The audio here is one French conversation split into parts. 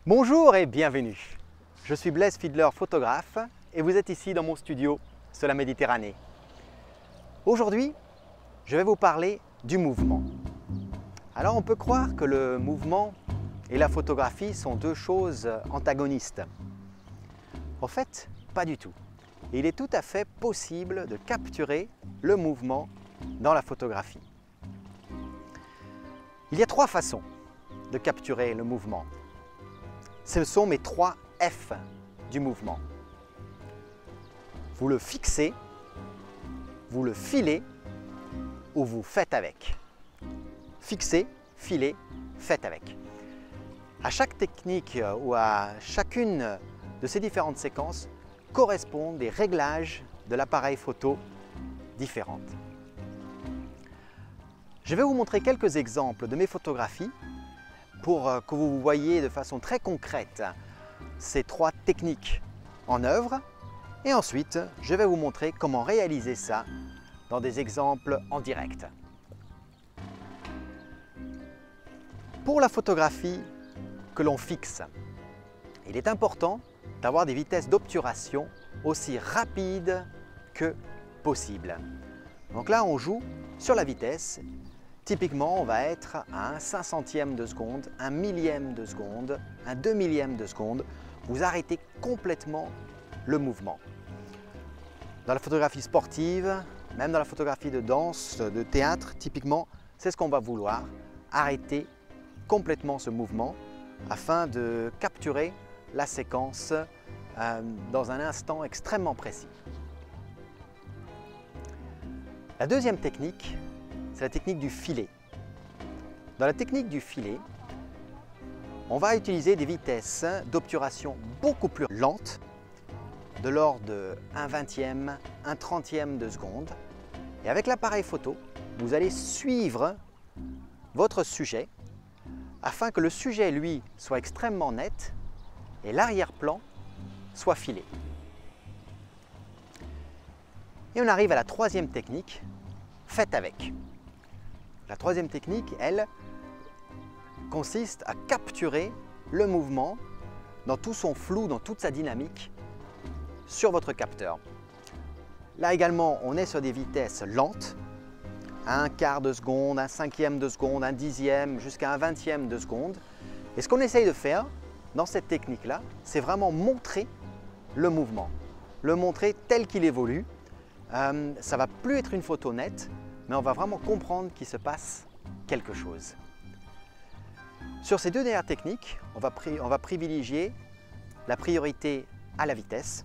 Bonjour et bienvenue. Je suis Blaise Fiedler, photographe, et vous êtes ici dans mon studio sur la Méditerranée. Aujourd'hui, je vais vous parler du mouvement. Alors on peut croire que le mouvement et la photographie sont deux choses antagonistes. En fait, pas du tout. Il est tout à fait possible de capturer le mouvement dans la photographie. Il y a trois façons de capturer le mouvement. Ce sont mes 3 F du mouvement. Vous le fixez, vous le filez ou vous faites avec. Fixez, filez, faites avec. À chaque technique ou à chacune de ces différentes séquences correspondent des réglages de l'appareil photo différentes. Je vais vous montrer quelques exemples de mes photographies pour que vous voyez de façon très concrète ces 3 techniques en œuvre. Et ensuite, je vais vous montrer comment réaliser ça dans des exemples en direct. Pour la photographie que l'on fixe, il est important d'avoir des vitesses d'obturation aussi rapides que possible. Donc là, on joue sur la vitesse. Typiquement, on va être à un 500e de seconde, un millième de seconde, un 2 millième de seconde. Vous arrêtez complètement le mouvement. Dans la photographie sportive, même dans la photographie de danse, de théâtre, typiquement, c'est ce qu'on va vouloir, arrêter complètement ce mouvement afin de capturer la séquence dans un instant extrêmement précis. La deuxième technique, c'est la technique du filet. Dans la technique du filet, on va utiliser des vitesses d'obturation beaucoup plus lentes, de l'ordre de 1/20e, 1/30e de seconde. Et avec l'appareil photo, vous allez suivre votre sujet afin que le sujet, lui, soit extrêmement net et l'arrière-plan soit filé. Et on arrive à la troisième technique, faites avec. La troisième technique, elle, consiste à capturer le mouvement dans tout son flou, dans toute sa dynamique sur votre capteur. Là également, on est sur des vitesses lentes, à 1/4 de seconde, 1/5e de seconde, 1/10e, jusqu'à 1/20e de seconde. Et ce qu'on essaye de faire dans cette technique-là, c'est vraiment montrer le mouvement, le montrer tel qu'il évolue. Ça ne va plus être une photo nette, mais on va vraiment comprendre qu'il se passe quelque chose. Sur ces deux dernières techniques, on va privilégier la priorité à la vitesse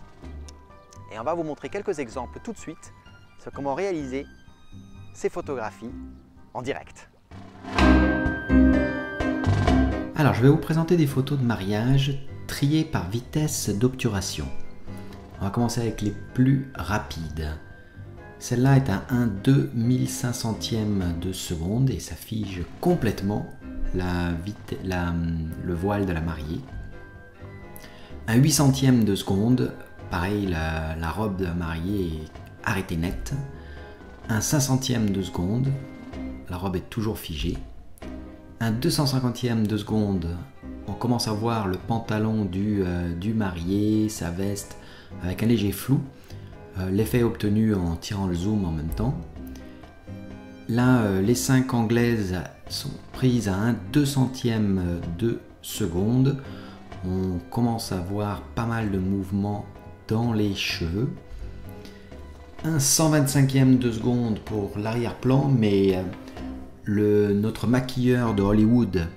et on va vous montrer quelques exemples tout de suite sur comment réaliser ces photographies en direct. Alors, je vais vous présenter des photos de mariage triées par vitesse d'obturation. On va commencer avec les plus rapides. Celle-là est à 1/2500e de seconde et ça fige complètement le voile de la mariée. Un 800e de seconde, pareil, la robe de la mariée est arrêtée net. Un 500e de seconde, la robe est toujours figée. Un 250e de seconde, on commence à voir le pantalon du marié, sa veste avec un léger flou. L'effet obtenu en tirant le zoom en même temps. Là, les 5 anglaises sont prises à un 200e de seconde. On commence à voir pas mal de mouvements dans les cheveux. Un 125e de seconde pour l'arrière-plan, mais notre maquilleur de Hollywood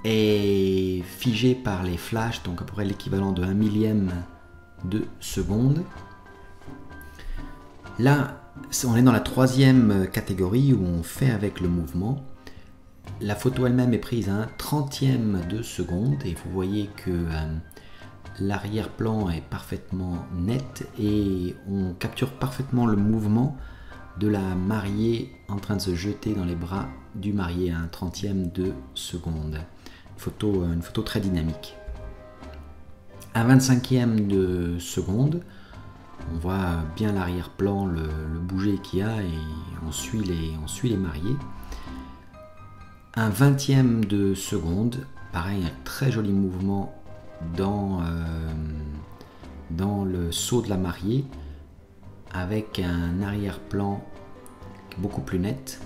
est figé par les flashs, donc à peu près l'équivalent de 1 millième de seconde. Là, on est dans la troisième catégorie où on fait avec le mouvement. La photo elle-même est prise à un 30e de seconde et vous voyez que l'arrière-plan est parfaitement net et on capture parfaitement le mouvement de la mariée en train de se jeter dans les bras du marié à un 30e de seconde. Une photo très dynamique. À 25e de seconde, on voit bien l'arrière-plan, le bouger qu'il y a et on suit les mariés. Un 20e de seconde, pareil, un très joli mouvement dans le seau de la mariée avec un arrière-plan beaucoup plus net.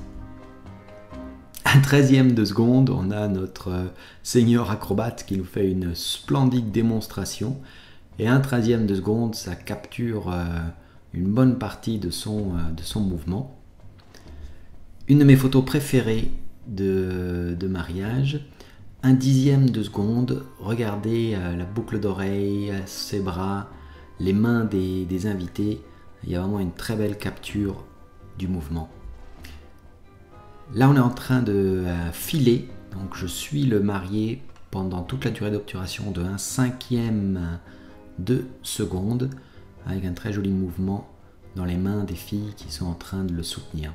Un 13e de seconde, on a notre seigneur acrobate qui nous fait une splendide démonstration. Et un 13e de seconde, ça capture une bonne partie de son mouvement. Une de mes photos préférées de mariage. Un 10e de seconde, regardez la boucle d'oreille, ses bras, les mains des invités. Il y a vraiment une très belle capture du mouvement. Là, on est en train de filer, donc je suis le marié pendant toute la durée d'obturation de 1/5 de seconde, avec un très joli mouvement dans les mains des filles qui sont en train de le soutenir.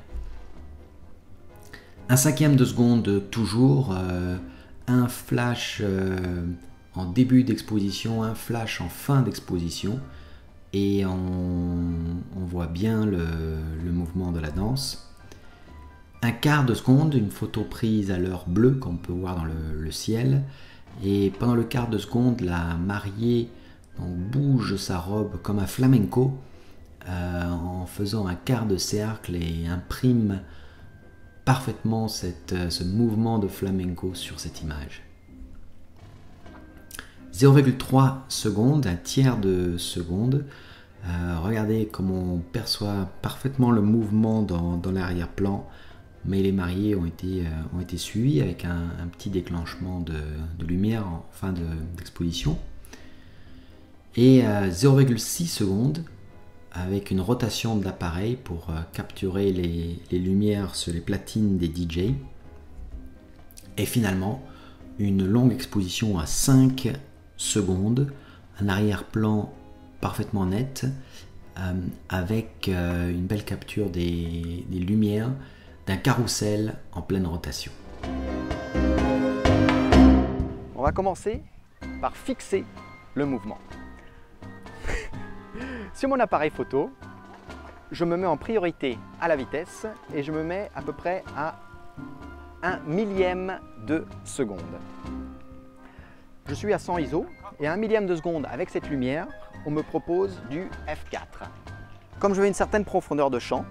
1/5 de seconde toujours, un flash en début d'exposition, un flash en fin d'exposition, et on voit bien le mouvement de la danse. 1/4 de seconde, une photo prise à l'heure bleue qu'on peut voir dans le ciel, et pendant le quart de seconde, la mariée bouge sa robe comme un flamenco en faisant un quart de cercle et imprime parfaitement ce mouvement de flamenco sur cette image. 0,3 secondes, un tiers de seconde. Regardez comment on perçoit parfaitement le mouvement dans l'arrière-plan, mais les mariés ont été suivis avec un petit déclenchement de lumière en fin d'exposition. Et 0,6 secondes avec une rotation de l'appareil pour capturer les lumières sur les platines des DJ. Et finalement, une longue exposition à 5 secondes, un arrière-plan parfaitement net, avec une belle capture des lumières d'un carrousel en pleine rotation. On va commencer par fixer le mouvement. Sur mon appareil photo, je me mets en priorité à la vitesse et je me mets à peu près à 1/1000e de seconde. Je suis à 100 ISO et à 1/1000e de seconde avec cette lumière, on me propose du f4. Comme je veux une certaine profondeur de champ,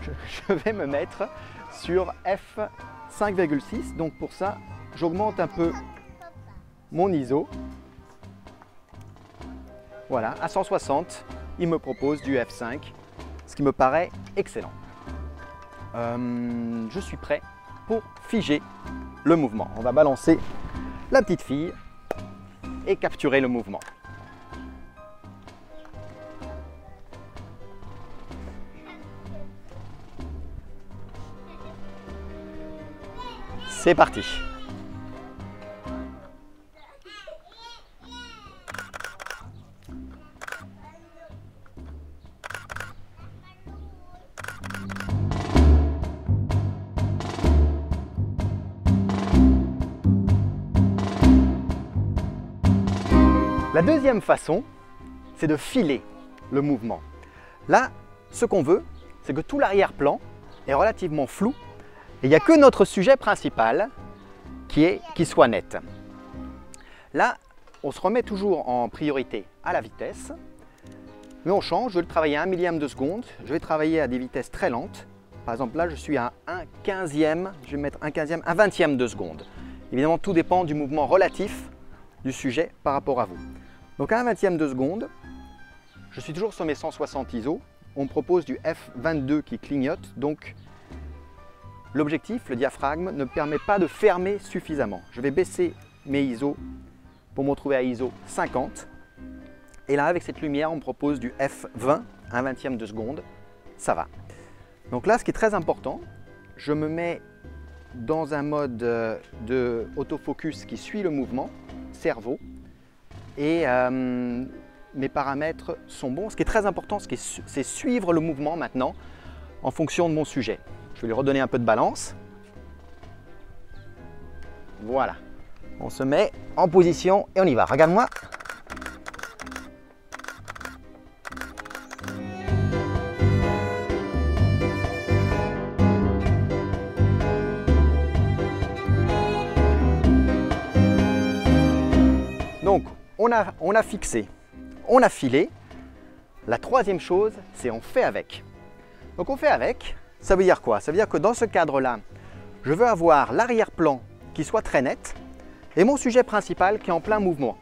je vais me mettre sur f5,6. Donc pour ça, j'augmente un peu mon ISO. Voilà, à 160, il me propose du f5, ce qui me paraît excellent. Je suis prêt pour figer le mouvement. On va balancer la petite fille et capturer le mouvement. C'est parti. La deuxième façon, c'est de filer le mouvement. Là, ce qu'on veut, c'est que tout l'arrière-plan est relativement flou et il n'y a que notre sujet principal qui soit net. Là, on se remet toujours en priorité à la vitesse, mais on change. Je vais le travailler à 1/1000e de seconde, je vais travailler à des vitesses très lentes. Par exemple, là, je suis à 1/15e, je vais mettre 1/15e, 1/20e de seconde. Évidemment, tout dépend du mouvement relatif du sujet par rapport à vous. Donc à 1/20e de seconde, je suis toujours sur mes 160 ISO. On me propose du f22 qui clignote, donc l'objectif, le diaphragme, ne permet pas de fermer suffisamment. Je vais baisser mes ISO pour me retrouver à ISO 50. Et là, avec cette lumière, on me propose du f20, 1/20e de seconde. Ça va. Donc là, ce qui est très important, je me mets dans un mode de autofocus qui suit le mouvement, cerveau, et mes paramètres sont bons. Ce qui est très important, c'est suivre le mouvement maintenant en fonction de mon sujet. Je vais lui redonner un peu de balance. Voilà. On se met en position et on y va. Regarde-moi. Donc, on a fixé, on a filé. La troisième chose, c'est on fait avec. Donc on fait avec, ça veut dire quoi? Ça veut dire que dans ce cadre-là, je veux avoir l'arrière-plan qui soit très net et mon sujet principal qui est en plein mouvement.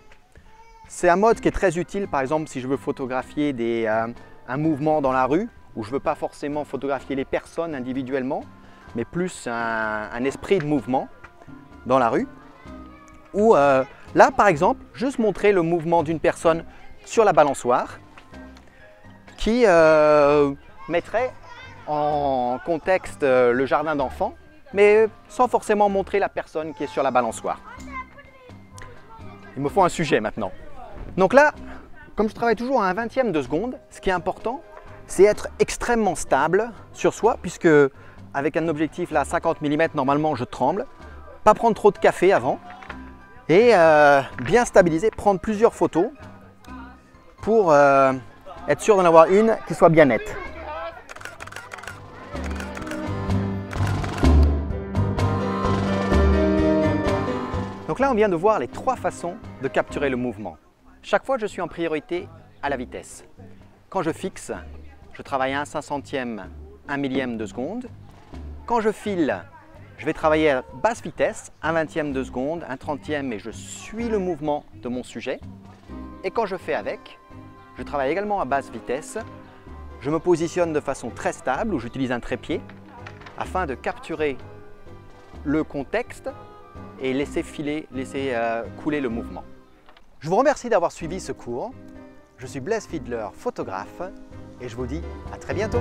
C'est un mode qui est très utile, par exemple, si je veux photographier un mouvement dans la rue, où je ne veux pas forcément photographier les personnes individuellement, mais plus un esprit de mouvement dans la rue. Ou là, par exemple, juste montrer le mouvement d'une personne sur la balançoire qui mettrait en contexte le jardin d'enfants, mais sans forcément montrer la personne qui est sur la balançoire. Il me faut un sujet maintenant. Donc là, comme je travaille toujours à un vingtième de seconde, ce qui est important, c'est être extrêmement stable sur soi, puisque avec un objectif là 50 mm, normalement je tremble. Pas prendre trop de café avant et bien stabiliser, prendre plusieurs photos pour être sûr d'en avoir une qui soit bien nette. Donc là, on vient de voir les trois façons de capturer le mouvement. Chaque fois, je suis en priorité à la vitesse. Quand je fixe, je travaille à un 500e, 1 millième de seconde. Quand je file, je vais travailler à basse vitesse, 1 20e de seconde, 1 30e, et je suis le mouvement de mon sujet. Et quand je fais avec, je travaille également à basse vitesse. Je me positionne de façon très stable, où j'utilise un trépied, afin de capturer le contexte et laisser couler le mouvement. Je vous remercie d'avoir suivi ce cours. Je suis Blaise Fiedler, photographe, et je vous dis à très bientôt.